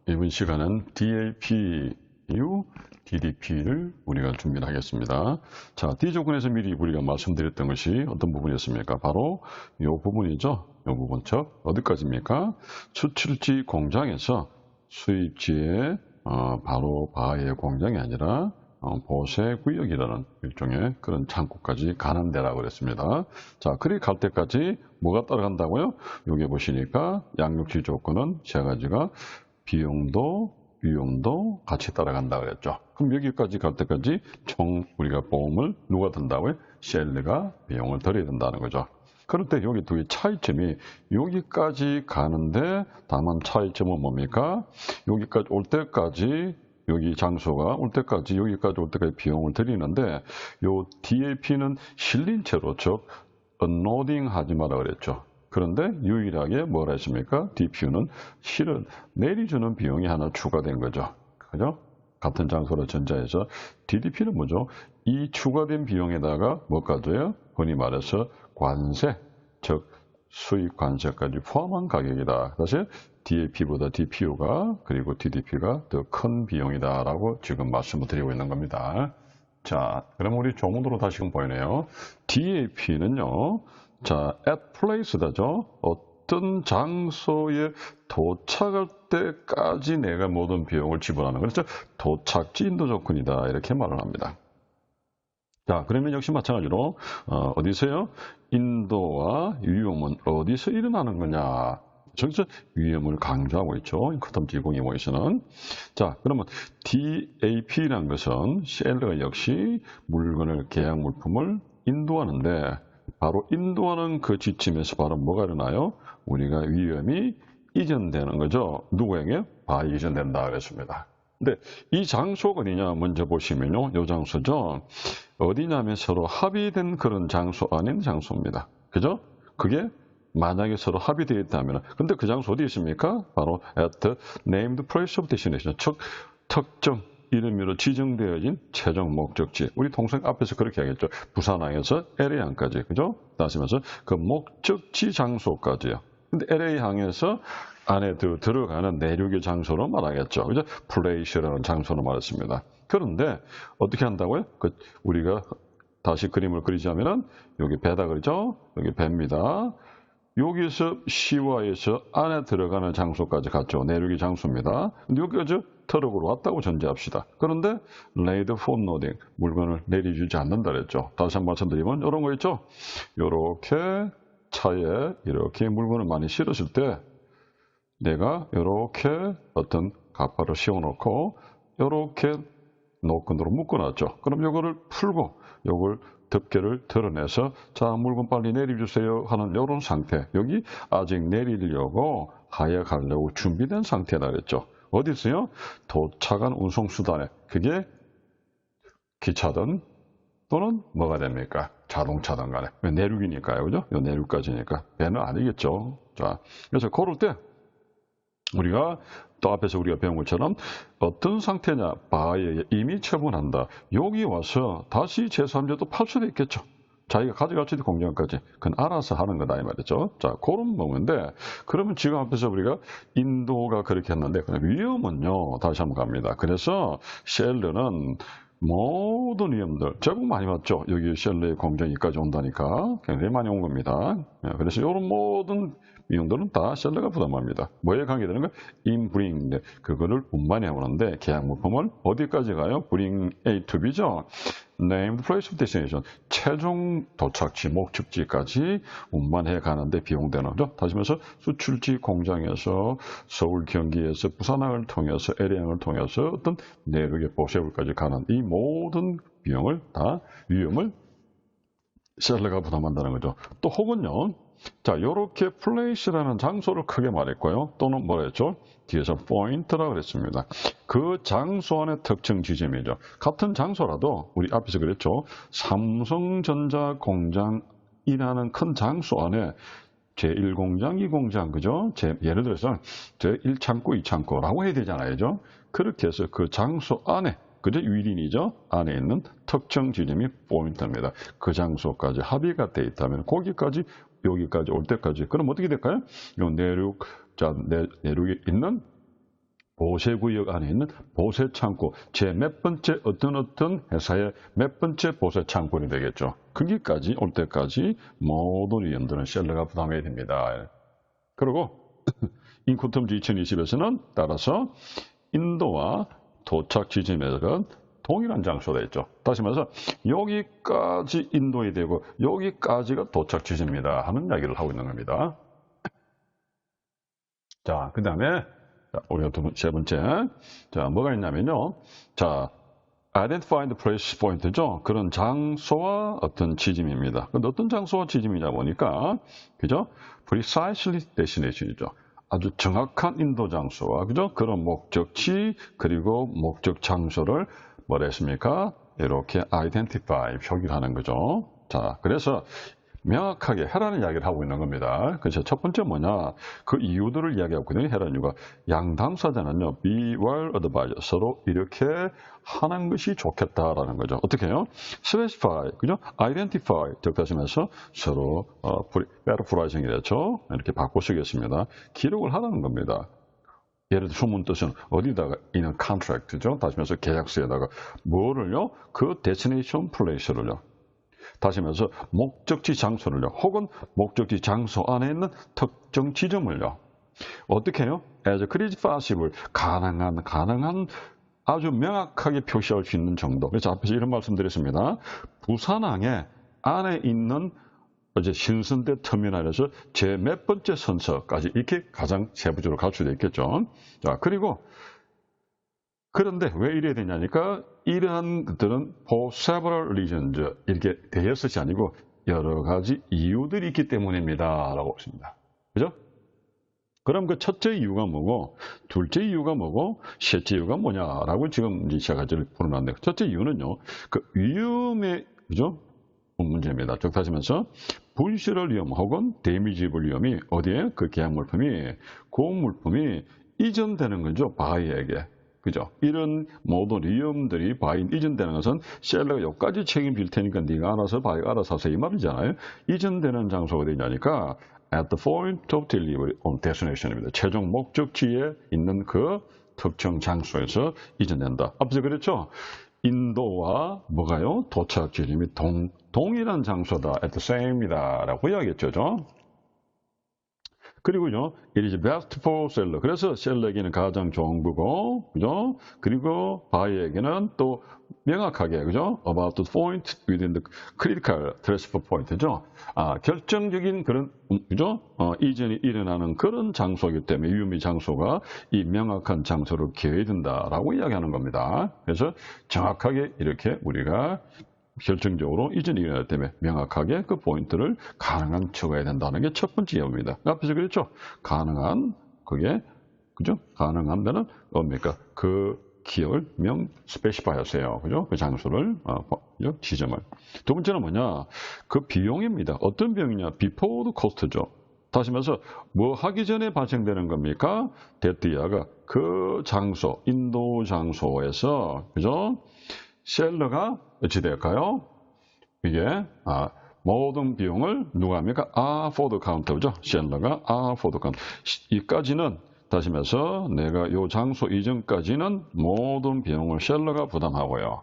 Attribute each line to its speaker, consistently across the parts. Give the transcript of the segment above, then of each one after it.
Speaker 1: 이번 시간은 DAPU, DDP를 우리가 준비를 하겠습니다. 자, D 조건에서 미리 우리가 말씀드렸던 것이 어떤 부분이었습니까? 바로 이 부분이죠. 이 부분, 즉 어디까지입니까? 수출지 공장에서 수입지에 바로 바의 공장이 아니라 보세 구역이라는 일종의 그런 창고까지 가는 데라고 그랬습니다. 자, 그리 갈 때까지 뭐가 따라간다고요? 여기 보시니까 양육지 조건은 세 가지가 비용도 위험도 같이 따라간다 그랬죠. 그럼 여기까지 갈 때까지 총 우리가 보험을 누가 든다고요? 셀러가 비용을 들여야 된다는 거죠. 그런데 여기 두 개 차이점이 여기까지 가는데 다만 차이점은 뭡니까? 여기까지 올 때까지 여기 장소가 올 때까지 여기까지 올 때까지 비용을 들이는데 요 DAP는 실린 채로 즉 언로딩 하지 마라 그랬죠. 그런데 유일하게 뭐라 했습니까? DPU는 실은 내리주는 비용이 하나 추가된 거죠. 그죠? 같은 장소로 전자해서 DDP는 뭐죠? 이 추가된 비용에다가 뭐까지요? 흔히 말해서 관세, 즉 수입 관세까지 포함한 가격이다. 사실 DAP보다 DPU가 그리고 DDP가 더 큰 비용이다라고 지금 말씀을 드리고 있는 겁니다. 자, 그럼 우리 조문으로 다시금 보이네요. DAP는요. 자, at place다죠. 어떤 장소에 도착할 때까지 내가 모든 비용을 지불하는 거죠. 도착지 인도 조건이다. 이렇게 말을 합니다. 자, 그러면 역시 마찬가지로 어디서요? 인도와 위험은 어디서 일어나는 거냐? 저기서 위험을 강조하고 있죠. 커텀G02모에서는. 자, 그러면 DAP라는 것은 셀러가 역시 물건을 계약 물품을 인도하는데 바로 인도하는 그 지침에서 바로 뭐가 일어나요? 우리가 위험이 이전되는 거죠. 누구에게? 바에 이전된다 그랬습니다. 근데 이 장소가 어디냐 먼저 보시면요. 이 장소죠. 어디냐면 서로 합의된 그런 장소 아닌 장소입니다. 그죠? 그게 만약에 서로 합의되어 있다면 근데 그 장소 어디 있습니까? 바로 at the named place of destination. 즉 특정 이름으로 지정되어진 최종 목적지. 우리 통상 앞에서 그렇게 하겠죠. 부산항에서 LA항까지. 그죠? 따지면서 그 목적지 장소까지요. 근데 LA항에서 안에 들어가는 내륙의 장소로 말하겠죠. 그죠? 플레이스라는 장소로 말했습니다. 그런데 어떻게 한다고요? 우리가 다시 그림을 그리자면은 여기 배다 그러죠? 여기 배입니다. 여기서 시와에서 안에 들어가는 장소까지 갔죠. 내륙의 장소입니다. 근데 여기까지 트럭으로 왔다고 전제합시다. 그런데 laid for loading, 물건을 내려주지 않는다 그랬죠. 다시 한번 말씀드리면 이런 거 있죠. 이렇게 차에 이렇게 물건을 많이 실었을 때 내가 이렇게 어떤 갑바를 씌워놓고 이렇게 노끈으로 묶어놨죠. 그럼 이거를 풀고 이걸 덮개를 드러내서 자 물건 빨리 내려주세요 하는 이런 상태. 여기 아직 내리려고 하여 가려고 준비된 상태다 그랬죠. 어디 있어요? 도착한 운송수단에. 그게 기차든 또는 뭐가 됩니까? 자동차든 간에. 내륙이니까요. 그죠? 요 내륙까지니까. 배는 아니겠죠. 자, 그래서 그럴 때 우리가 또 앞에서 우리가 배운 것처럼 어떤 상태냐 바에 이미 처분한다. 여기 와서 다시 제3자도 팔 수도 있겠죠. 자기가 가져갈 수도 공장까지. 그건 알아서 하는 거다 이 말이죠. 자, 그런 부분인데 그러면 지금 앞에서 우리가 인도가 그렇게 했는데 그럼 위험은요. 다시 한번 갑니다. 그래서 셀러는 모든 위험들 제법 많이 왔죠. 여기 셀러의 공장이까지 온다니까 굉장히 많이 온 겁니다. 그래서 이런 모든 위험들은 다 셀러가 부담합니다. 뭐에 관계되는 거? in bring. 그거를 운반해 오는데 계약 물품을 어디까지 가요? bring A to B죠. named place of destination. 최종 도착지, 목적지까지 운반해 가는데 비용되는 거죠. 다시 말해서 수출지 공장에서 서울, 경기에서 부산항을 통해서 LA항을 통해서 어떤 내륙의 보세울까지 가는 이 모든 비용을 다 위험을 셀러가 부담한다는 거죠. 또 혹은요. 자, 요렇게 플레이스라는 장소를 크게 말했고요. 또는 뭐라 했죠? 뒤에서 포인트라고 그랬습니다. 그 장소 안의 특정 지점이죠. 같은 장소라도 우리 앞에서 그랬죠. 삼성전자 공장이라는 큰 장소 안에 제1공장, 2공장, 그죠? 예를 들어서 제1창고, 2창고라고 해야 되잖아요. 그죠? 그렇게 해서 그 장소 안에 그죠? 위린이죠. 안에 있는 특정 지점이 포인트입니다. 그 장소까지 합의가 돼 있다면 거기까지 여기까지 올 때까지 그럼 어떻게 될까요? 요 내륙, 자, 내륙에 있는 보세구역 안에 있는 보세창고, 제 몇 번째 어떤 회사의 몇 번째 보세창고이 되겠죠. 거기까지 올 때까지 모든 위험들은 셀러가 부담해야 됩니다. 그리고 인코텀즈 2020에서는 따라서 인도와 도착 지점에서 동일한 장소가 있죠. 다시 말해서 여기까지 인도에 되고 여기까지가 도착 지점이다 하는 이야기를 하고 있는 겁니다. 자, 그 다음에 우리가 세 번째, 자, 뭐가 있냐면요. 자, identify the place point죠. 그런 장소와 어떤 지점입니다. 근데 어떤 장소와 지점이냐 보니까, 그죠? precisely destination이죠. 아주 정확한 인도 장소와, 그죠? 그런 목적지, 그리고 목적 장소를 뭐라 했습니까? 이렇게 identify, 표기를 하는 거죠. 자, 그래서 명확하게 해라는 이야기를 하고 있는 겁니다. 그래서 첫 번째 뭐냐, 그 이유들을 이야기하고 있는 해라는 이유가 양 당사자는요, be well advised, 서로 이렇게 하는 것이 좋겠다라는 거죠. 어떻게 해요? specify, 그죠? identify, 즉 다시 말해서 서로 better phrasing이랬죠. 이렇게 바꿔 쓰겠습니다. 기록을 하라는 겁니다. 예를 들어 소문 뜻은 어디다가 있는 contract죠. 다시 말해서 계약서에다가 뭐를요? 그 destination place를요. 다시 말해서 목적지 장소를요. 혹은 목적지 장소 안에 있는 특정 지점을요. 어떻게 해요? as clearly possible, 가능한 아주 명확하게 표시할 수 있는 정도. 그래서 앞에서 이런 말씀드렸습니다. 부산항에 안에 있는 어제 신선대 터미널에서 제 몇 번째 선서까지 이렇게 가장 세부적으로 갈 수도 있겠죠. 자, 그리고 그런데 왜 이래야 되냐니까 이러한 것들은 for several reasons 이렇게 대여섯이 아니고 여러 가지 이유들이 있기 때문입니다 라고 했습니다. 그죠? 그럼 그 첫째 이유가 뭐고 둘째 이유가 뭐고 셋째 이유가 뭐냐라고 지금 이제 세 가지를 풀어놨는데 첫째 이유는요. 그 위험의 그죠? 문제입니다. 즉 다시 말해서 분실할 위험 혹은 데미지블 위험이 어디에? 그 계약 물품이 그 물품이 이전되는 거죠. 바이에게. 그죠? 이런 모든 위험들이 바이 이전되는 것은 셀러가 여기까지 책임질 테니까 네가 알아서 바이가 알아서 하세요. 이 말이잖아요. 이전되는 장소가 되냐니까 at the point of delivery on destination입니다. 최종 목적지에 있는 그 특정 장소에서 이전된다. 앞서 그랬죠? 인도와 뭐가요? 도착 지점이 동일한 장소다. at the same이다. 라고 이야기했죠. 그리고요, it is best for seller. 그래서 셀러에게는 가장 좋은 거고, 그죠? 그리고 바이에게는 또 명확하게, 그죠? about the point within the critical transfer point죠. 결정적인 그런, 그죠? 이전이 일어나는 그런 장소이기 때문에 위험의 장소가 이 명확한 장소를 기해야 된다라고 이야기하는 겁니다. 그래서 정확하게 이렇게 우리가 결정적으로 이전이 일어나기 때문에 명확하게 그 포인트를 가능한 적어야 된다는 게 첫 번째 이유입니다. 앞에서 그랬죠? 가능한, 그게, 그죠? 가능한 데는 뭡니까? 그 기억을 스페시파이 하세요. 그죠? 그 장소를, 지점을. 두 번째는 뭐냐? 그 비용입니다. 어떤 비용이냐? before the cost죠. 다시 말해서 뭐 하기 전에 발생되는 겁니까? 데트야가 그 장소, 인도 장소에서, 그죠? 셀러가 어찌 될까요? 이게 모든 비용을 누가 합니까? for the counter죠. 셀러가 for the counter. 이까지는 다시 말해서 내가 요 장소 이전까지는 모든 비용을 셀러가 부담하고요.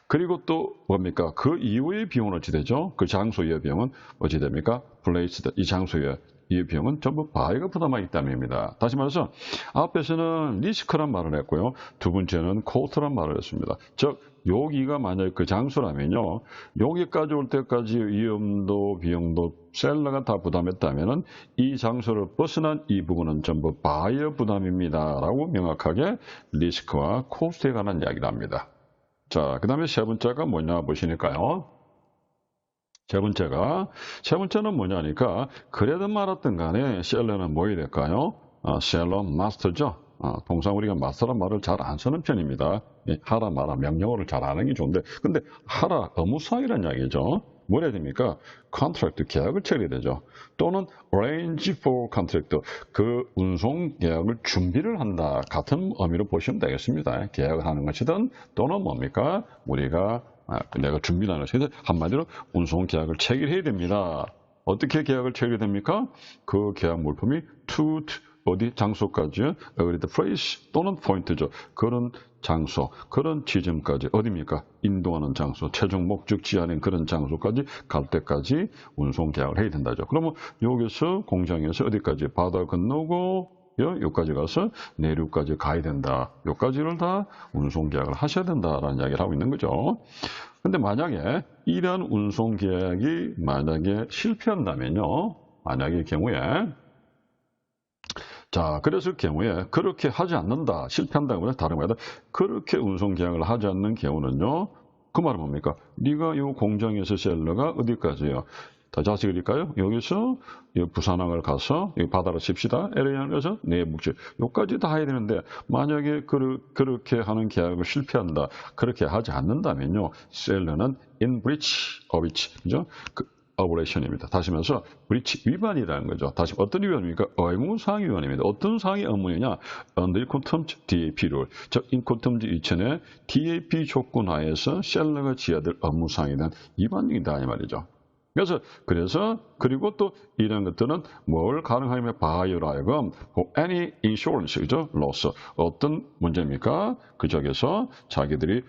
Speaker 1: 그리고 또 뭡니까? 그 이후의 비용은 어찌 되죠? 그 장소 이후의 비용은 어찌 됩니까? placed, 이 장소의 이 비용은 전부 바이가 부담하기 때문입니다. 다시 말해서 앞에서는 리스크란 말을 했고요. 두 번째는 코스트란 말을 했습니다. 즉 여기가 만약 그 장소라면요. 여기까지 올 때까지 위험도 비용도 셀러가 다 부담했다면은 이 장소를 벗어난 이 부분은 전부 바이어 부담입니다. 라고 명확하게 리스크와 코스트에 관한 이야기를 합니다. 자, 그 다음에 세 번째가 뭐냐 보시니까요. 세 번째는 뭐냐니까, 그래도 말았던 간에 셀러는 뭐야 될까요? 셀러 마스터죠. 통상 우리가 마스터란 말을 잘 안 쓰는 편입니다. 하라 마라 명령어를 잘 아는 게 좋은데, 근데 하라 의무사항이라는 이야기죠. 뭐라 해야 됩니까? 컨트랙트 계약을 처리해야 되죠. 또는 arrange for contract 그 운송 계약을 준비를 한다 같은 의미로 보시면 되겠습니다. 계약을 하는 것이든 또는 뭡니까? 우리가 내가 준비를 하는 것이든 한마디로 운송 계약을 체결해야 됩니다. 어떻게 계약을 체결해야 됩니까? 그 계약 물품이 to 어디 장소까지 agree the place 또는 포인트죠. 그런 장소, 그런 지점까지 어디입니까? 인도하는 장소, 최종 목적지 아닌 그런 장소까지 갈 때까지 운송 계약을 해야 된다죠. 그러면 여기서 공장에서 어디까지 바다 건너고 여기까지 가서 내륙까지 가야 된다. 여기까지를 다 운송 계약을 하셔야 된다라는 이야기를 하고 있는 거죠. 근데 만약에 이러한 운송 계약이 만약에 실패한다면요. 만약의 경우에 자, 그랬을 경우에 그렇게 하지 않는다. 실패한다고 해서 다른 말이다. 그렇게 운송 계약을 하지 않는 경우는요. 그 말은 뭡니까? 네가 이 공장에서 셀러가 어디까지요? 다시 그릴까요? 여기서 부산항을 가서 여기 바다로 칩시다. LA항을 가서 내묵지 여기까지 다 해야 되는데 만약에 그렇게 하는 계약을 실패한다. 그렇게 하지 않는다면요. 셀러는 in breach of it. 그죠? 오퍼레이션입니다. 다시 말해서 브리치 위반이라는 거죠. 다시 어떤 위반입니까? 의무사항 위반입니다. 어떤 사항이 의무냐? Under Incoterms DAP 룰. 즉 인코텀즈 이천의 DAP 조건 하에서 셀러가 지어야 될 의무사항에 대한 위반이다 이 말이죠. 그래서 그리고 또 이런 것들은 뭘 가능하면 바이오로 하여금 any insurance 그죠? loss 어떤 문제입니까? 그쪽에서 자기들이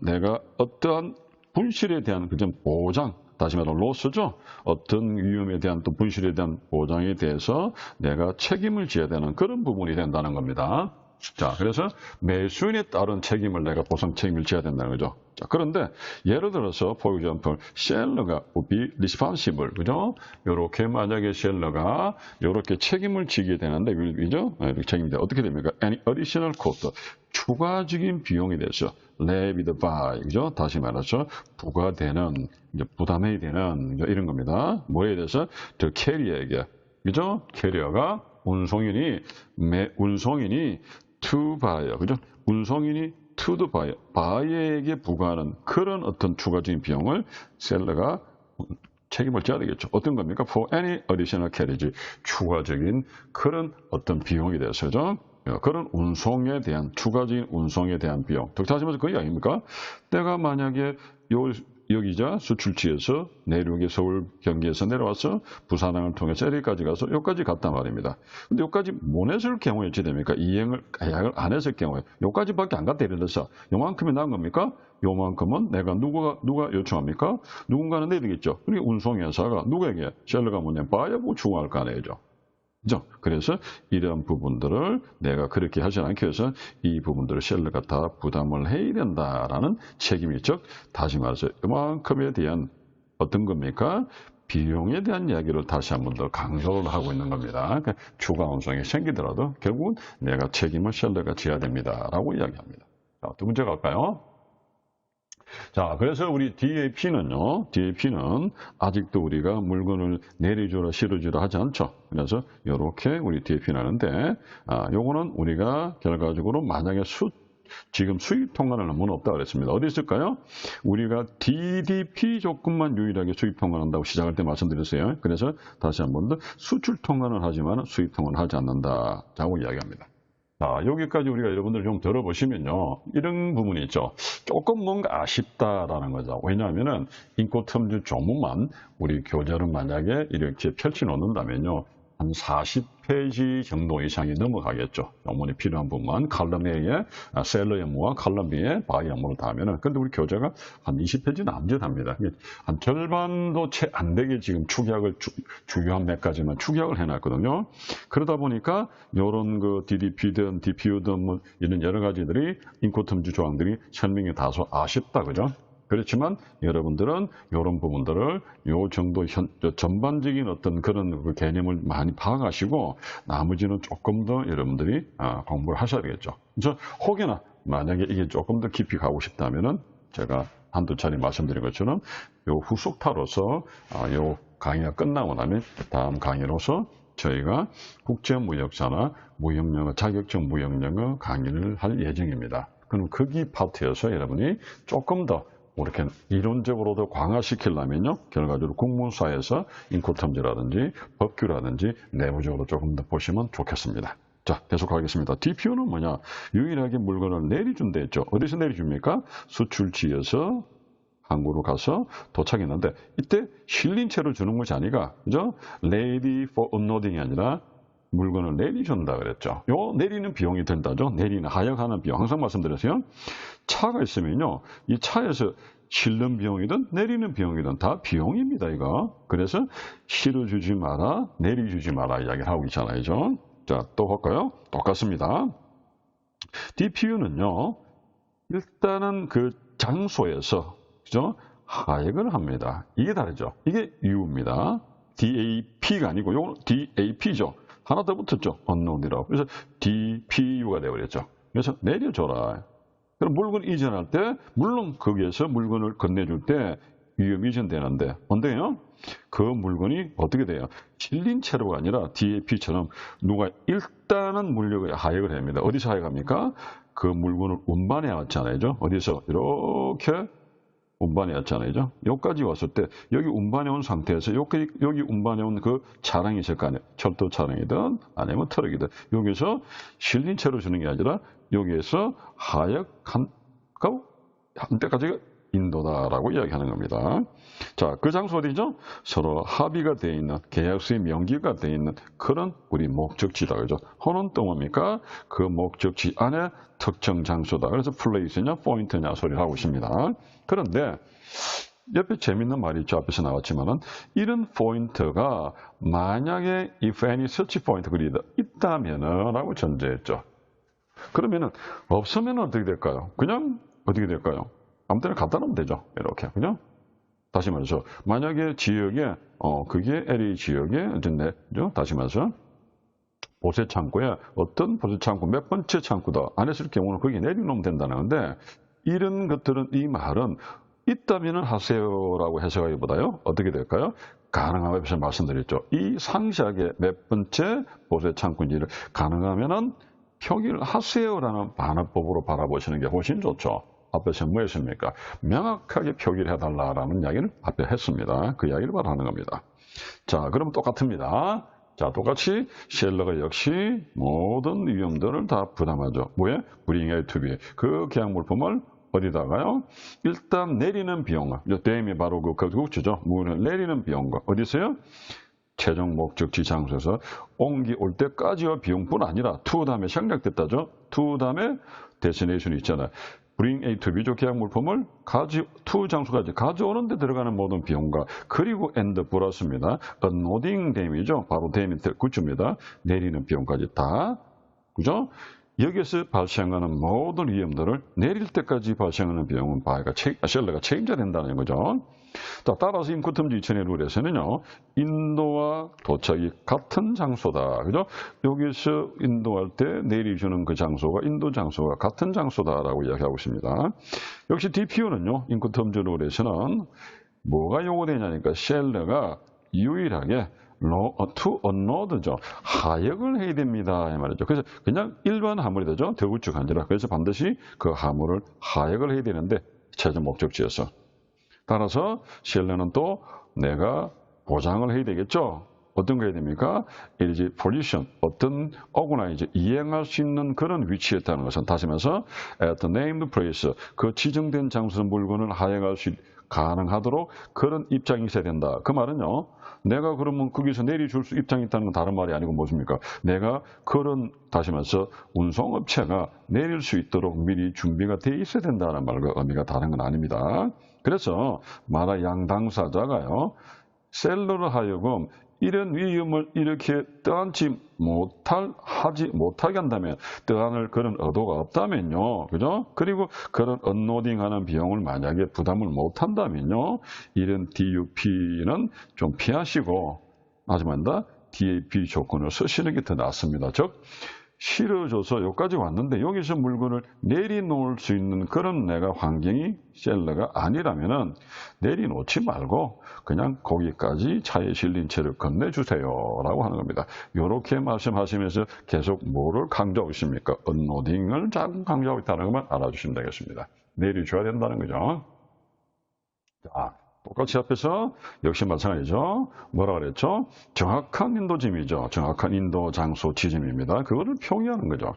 Speaker 1: 내가 어떠한 분실에 대한 그런 보장 다시 말하면 로스죠. 어떤 위험에 대한 또 분실에 대한 보장에 대해서 내가 책임을 져야 되는 그런 부분이 된다는 겁니다. 자, 그래서 매수인에 따른 책임을 내가 보상 책임을 져야 된다는 거죠. 자, 그런데 예를 들어서 for example, 셀러가 would be responsible, 그죠? 요렇게 만약에 셀러가 요렇게 책임을 지게 되는데, 그죠? 이렇게 책임이 어떻게 됩니까? Any additional cost, 추가적인 비용에 대해서 levied by, 그죠? 다시 말해서 부과되는, 이제 부담해야 되는 이런 겁니다. 뭐에 대해서? The carrier에게, 그죠? 캐리어가 운송인이 to buyer, 그죠? 운송인이 to the buyer, buyer에게 부과하는 그런 어떤 추가적인 비용을 셀러가 책임을 져야 되겠죠. 어떤 겁니까? For any additional carriage, 추가적인 그런 어떤 비용에 대해서죠. 그런 운송에 대한 추가적인 운송에 대한 비용. 다시 말해서 그 이야기입니까? 내가 만약에 여기자 수출지에서 내륙의 서울 경기에서 내려와서 부산항을 통해서 LA까지 가서 여기까지 갔단 말입니다. 근데 여기까지 못 했을 경우에 어찌 됩니까? 이행을 계약을 안 했을 경우에 여기까지밖에 안 갔다 이래서 요만큼이 나은 겁니까? 요만큼은 내가 누가 요청합니까? 누군가는 내야 되겠죠. 그러니까 운송회사가 누구에게 셀러가 뭐냐 바이어보고 추궁할 거 아니죠. 그죠? 그래서 이런 부분들을 내가 그렇게 하지 않기 위해서 이 부분들을 셀러가 다 부담을 해야 된다라는 책임이 즉 다시 말해서 이만큼에 대한 어떤 겁니까? 비용에 대한 이야기를 다시 한 번 더 강조를 하고 있는 겁니다. 그러니까 추가 운송이 생기더라도 결국은 내가 책임을 셀러가 져야 됩니다라고 이야기합니다. 자, 두 번째 갈까요? 자, 그래서 우리 DAP는요, DAP는 아직도 우리가 물건을 내려주라, 실어주라 하지 않죠. 그래서 이렇게 우리 DAP는 하는데, 요거는 우리가 결과적으로 만약에 지금 수입 통관을 하면 없다 그랬습니다. 어디 있을까요? 우리가 DDP 조건만 유일하게 수입 통관한다고 시작할 때 말씀드렸어요. 그래서 다시 한 번 더 수출 통관을 하지만 수입 통관을 하지 않는다라고 이야기합니다. 자, 여기까지 우리가 여러분들 좀 들어보시면요. 이런 부분이 있죠. 조금 뭔가 아쉽다라는 거죠. 왜냐하면은 인코텀즈 조문만 우리 교재를 만약에 이렇게 펼쳐 놓는다면요. 한 40페이지 정도 이상이 넘어가겠죠. 영문이 필요한 부분만 칼럼 A에 셀러 업무와 칼럼 B에 바이 업무를 다 하면은 근데 우리 교재가 한 20페이지 남짓합니다. 한 절반도 채 안 되게 지금 축약을 중요한 몇 가지만 축약을 해놨거든요. 그러다 보니까 이런 그 DDP든 DPU든 뭐 이런 여러 가지들이 인코텀즈 조항들이 설명이 다소 아쉽다, 그죠? 그렇지만 여러분들은 이런 부분들을 요 정도 전반적인 어떤 그런 그 개념을 많이 파악하시고 나머지는 조금 더 여러분들이 공부를 하셔야 되겠죠. 그래서 혹여나 만약에 이게 조금 더 깊이 가고 싶다면은 제가 한두 차례 말씀드린 것처럼 요 후속타로서 요 강의가 끝나고 나면 다음 강의로서 저희가 국제무역사나 무역영어, 자격증 무역영어 강의를 할 예정입니다. 그럼 거기 파트에서 여러분이 조금 더 이렇게 이론적으로도 강화시키려면요, 결과적으로 공문사에서 인코텀즈라든지 법규라든지 내부적으로 조금 더 보시면 좋겠습니다. 자, 계속하겠습니다. DPU는 뭐냐? 유일하게 물건을 내려준다 했죠. 어디서 내려줍니까? 수출지에서 항구로 가서 도착했는데 이때 실린 채로 주는 것이 아니라, 그죠? Ready for unloading이 아니라 물건을 내리준다 그랬죠. 요 내리는 비용이 된다죠. 내리는 하역하는 비용. 항상 말씀드렸어요. 차가 있으면요. 이 차에서 실는 비용이든 내리는 비용이든 다 비용입니다, 이거. 그래서 실어주지 마라, 내리주지 마라 이야기를 하고 있잖아요. 자, 또 볼까요? 똑같습니다. DPU는요. 일단은 그 장소에서 그죠? 하역을 합니다. 이게 다르죠. 이게 U입니다. DAP가 아니고 요거는 DAP죠. 하나 더 붙었죠. unknown이라고. 그래서 DPU가 되어버렸죠. 그래서 내려줘라. 그럼 물건 이전할 때 물론 거기에서 물건을 건네줄 때 위험 이전되는데 언제요? 그 물건이 어떻게 돼요? 실린 채로가 아니라 DAP처럼 누가 일단은 물력을 하역을 합니다. 어디서 하역합니까? 그 물건을 운반해 왔잖아요. 어디서? 이렇게 운반해 왔잖아요. 여기까지 왔을 때 여기 운반해 온 상태에서 여기 운반해 온 그 차량이 있을 거 아니에요. 철도 차량이든 아니면 트럭이든 여기서 실린 채로 주는 게 아니라 여기에서 하역한 때까지가 인도다라고 이야기하는 겁니다. 자, 그 장소 어디죠? 서로 합의가 되어 있는 계약서의 명기가 되어 있는 그런 우리 목적지다. 그죠? 호는 또 뭡니까? 그 목적지 안에 특정 장소다. 그래서 플레이스냐 포인트냐 소리를 하고 있습니다. 그런데 옆에 재밌는 말이 있죠. 앞에서 나왔지만은 이런 포인트가 만약에 if any such point grid 있다면은 라고 전제했죠. 그러면은 없으면 어떻게 될까요? 그냥 어떻게 될까요? 아무 때나 갖다 놓으면 되죠. 이렇게. 그죠? 다시 말해서 만약에 지역에 그게 LA 지역에 다시 말해서 보세 창고에 어떤 보세 창고 몇 번째 창고다 안 했을 경우는 거기에 내려놓으면 된다는 건데 이런 것들은 이 말은 있다면은 하세요라고 해석하기보다요. 어떻게 될까요? 가능한 앞에서 말씀드렸죠. 이 상세하게 몇 번째 보세 창고인지를 가능하면은 표기를 하세요라는 반어법으로 바라보시는 게 훨씬 좋죠. 앞에서 뭐 했습니까? 명확하게 표기를 해달라라는 이야기를 앞에 했습니다. 그 이야기를 말하는 겁니다. 자, 그럼 똑같습니다. 자, 똑같이 셀러가 역시 모든 위험들을 다 부담하죠. 뭐에? Bring A to B. 그 계약 물품을 어디다가요? 일단 내리는 비용을, 대임이 바로 그 국주죠. 물을 내리는 비용과 어디서요? 최종 목적지 장소에서 올 때까지와 비용뿐 아니라 to 다음에 생략됐다죠. to 다음에 데스티네이션이 있잖아요. Bring A to B죠. 계약 물품을 to 장소까지 가져오는 데 들어가는 모든 비용과 그리고 and 플러스입니다. unloading 댐이죠. 바로 댐이 굿즈입니다. 내리는 비용까지 다. 그죠? 여기서 발생하는 모든 위험들을 내릴 때까지 발생하는 비용은 셀러가 책임져야 된다는 거죠. 자, 따라서 인코텀즈 2000의 룰에서는요, 인도와 도착이 같은 장소다. 그죠? 여기서 인도할 때 내리주는 그 장소가 인도 장소가 같은 장소다라고 이야기하고 있습니다. 역시 DPU는요, 인코텀즈 룰에서는 뭐가 요구되냐니까 셀러가 유일하게 to unload죠. 하역을 해야 됩니다. 이 말이죠. 그래서 그냥 일반 화물이 되죠. 대구축 아니라. 그래서 반드시 그 화물을 하역을 해야 되는데 최종 목적지에서. 따라서 셀러는 또 내가 보장을 해야 되겠죠. 어떤 거 해야 됩니까? LG position, 어떤 organize, 이행할 수 있는 그런 위치에 있다는 것은 다시 말해서 at the named place, 그 지정된 장소 물건을 하역할 수 가능하도록 그런 입장이 있어야 된다. 그 말은요. 내가 그러면 거기서 내려줄 수 입장이 있다는 건 다른 말이 아니고 무엇입니까? 내가 그런 다시 말해서 운송업체가 내릴 수 있도록 미리 준비가 돼 있어야 된다는 말과 의미가 다른 건 아닙니다. 그래서 마라 양 당사자가요. 셀러로 하여금 이런 위험을 이렇게 떠안지 하지 못하게 한다면, 떠안을 그런 의도가 없다면요. 그죠? 그리고 그런 언로딩 하는 비용을 만약에 부담을 못한다면요. 이런 DUP는 좀 피하시고, 하지만 DAP 조건을 쓰시는 게 더 낫습니다. 즉, 실어줘서 여기까지 왔는데 여기서 물건을 내려놓을 수 있는 그런 내가 환경이 셀러가 아니라면은 내려놓지 말고 그냥 거기까지 차에 실린 채를 건네주세요 라고 하는 겁니다. 이렇게 말씀하시면서 계속 뭐를 강조하고 있습니까? 언로딩을 자꾸 강조하고 있다는 것만 알아주시면 되겠습니다. 내려줘야 된다는 거죠. 자, 똑같이 앞에서 역시 마찬가지죠. 뭐라 그랬죠? 정확한 인도짐이죠. 정확한 인도 장소 지짐입니다. 그거를 표기하는 거죠.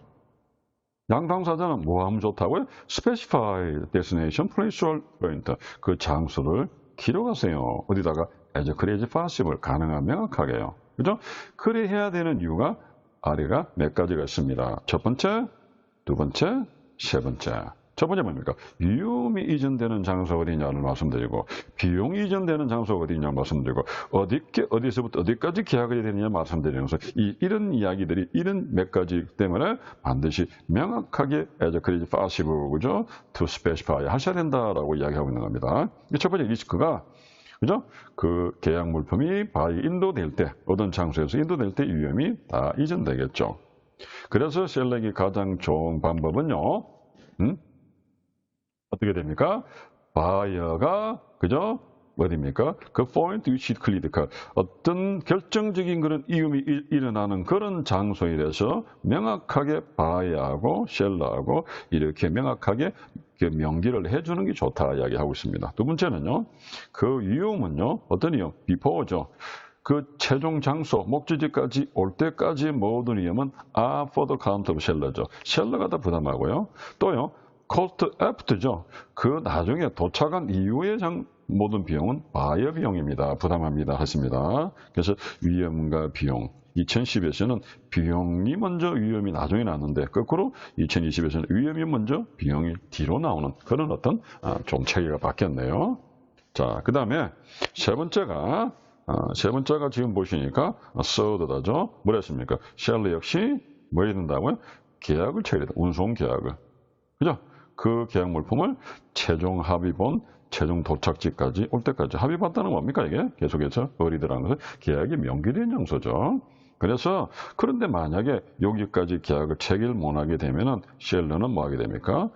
Speaker 1: 양 당사자는 뭐 하면 좋다고요? Specify destination place or point. 그 장소를 기록하세요. 어디다가 as clear as possible. 가능한 명확하게요. 그죠? 그래 해야 되는 이유가 아래가 몇 가지가 있습니다. 첫 번째, 두 번째, 세 번째. 첫 번째 뭡니까? 위험이 이전되는 장소가 어디냐를 말씀드리고, 비용이 이전되는 장소가 어디냐 말씀드리고, 어디서부터 어디까지 계약이 되느냐 말씀드리면서, 이런 이야기들이, 이런 몇 가지 때문에 반드시 명확하게 as a credit possible, 그죠? to specify 하셔야 된다라고 이야기하고 있는 겁니다. 첫 번째 리스크가, 그죠? 그 계약 물품이 바이 인도될 때, 어떤 장소에서 인도될 때 위험이 다 이전되겠죠. 그래서 셀렉이 가장 좋은 방법은요, 어떻게 됩니까? 바이어가, 그죠? 어디입니까? 그 포인트 위치 클리드카. 어떤 결정적인 그런 이음이 일어나는 그런 장소에 대해서 명확하게 바이어하고 셀러하고 이렇게 명확하게 명기를 해주는 게 좋다 이야기하고 있습니다. 두 번째는요, 그 위험은요, 어떤 위험? 비포죠. 그 최종 장소, 목적지까지 올 때까지 모든 위험은 are for the count of seller죠. 셀러가 다 부담하고요. 또요, cost after죠. 그 나중에 도착한 이후의 모든 비용은 바이어 비용입니다. 부담합니다. 했습니다. 그래서 위험과 비용. 2010에서는 비용이 먼저 위험이 나중에 나왔는데 거꾸로 2020에서는 위험이 먼저 비용이 뒤로 나오는 그런 어떤 좀 체계가 바뀌었네요. 자, 그 다음에 세 번째가 지금 보시니까 third다죠. 뭐랬습니까? 셀러 역시 뭐 해야 된다고요? 계약을 체결해야 돼. 운송 계약을. 그죠? 그 계약 물품을 최종 합의본, 최종 도착지까지 올 때까지 합의봤다는 뭡니까 이게? 계속해서 어리더라는 것은 계약이 명기된 장소죠. 그래서 그런데 만약에 여기까지 계약을 체결 못하게 되면은 셀러는 뭐 하게 됩니까?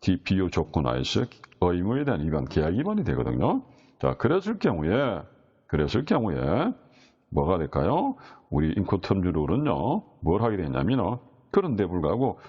Speaker 1: DPO 조건 하에서 의무에 대한 위반, 계약 위반이 되거든요. 자, 그랬을 경우에 뭐가 될까요? 우리 인코텀즈 룰은요, 뭘 하게 되냐면요. 그런데 불구하고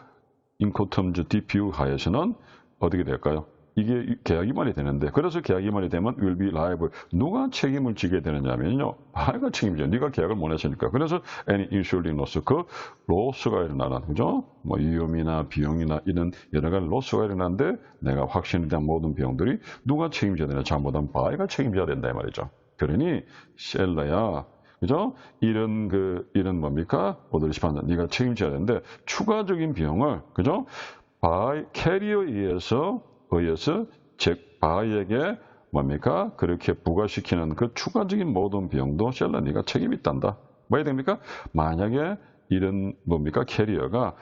Speaker 1: 인코텀즈 DPU 하에서는 어떻게 될까요? 이게 계약 위반이 되는데, 그래서 계약 위반이 되면 will be liable. 누가 책임을 지게 되느냐면요. 바이가 책임져. 네가 계약을 못 했으니까. 그래서 any insured loss, 그 로스가 일어나는, 그죠? 뭐 위험이나 비용이나 이런 여러 가지 로스가 일어나는데 내가 확신에 대한 모든 비용들이 누가 책임져야 되냐? 잘못하면 바이가 책임져야 된다 이 말이죠. 그러니 셀러야, 그죠? 이런 뭡니까? 오더리시 판단, 네가 책임져야 되는데 추가적인 비용을, 그죠? 캐리어에 의해서 즉 바이에게 뭡니까? 그렇게 부과시키는 그 추가적인 모든 비용도 셀러 네가 책임이 있단다. 뭐 해야 됩니까? 만약에 이런 뭡니까? 캐리어가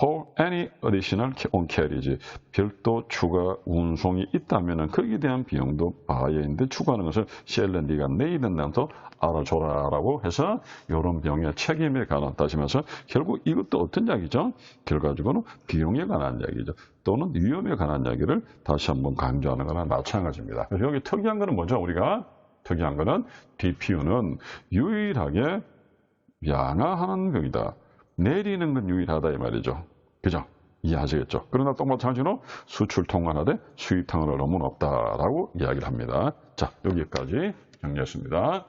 Speaker 1: for any additional on carriage, 별도 추가 운송이 있다면은 거기에 대한 비용도 바이어인데 추가하는 것을 셀러 네가 내일은 나도 알아줘라라고 해서 이런 비용의 책임에 관한 따지면서 결국 이것도 어떤 이야기죠? 결과적으로는 비용에 관한 이야기죠. 또는 위험에 관한 이야기를 다시 한번 강조하는 거나 마찬가지입니다. 그래서 여기 특이한 거는 뭐죠? 우리가 특이한 거는 DPU는 유일하게 양화하는 병이다. 내리는 건 유일하다 이 말이죠. 그죠? 이해하시겠죠? 그러나 또 마찬가지로 수출 통관하되 수입 통화를 너무 없다라고 이야기를 합니다. 자, 여기까지 정리했습니다.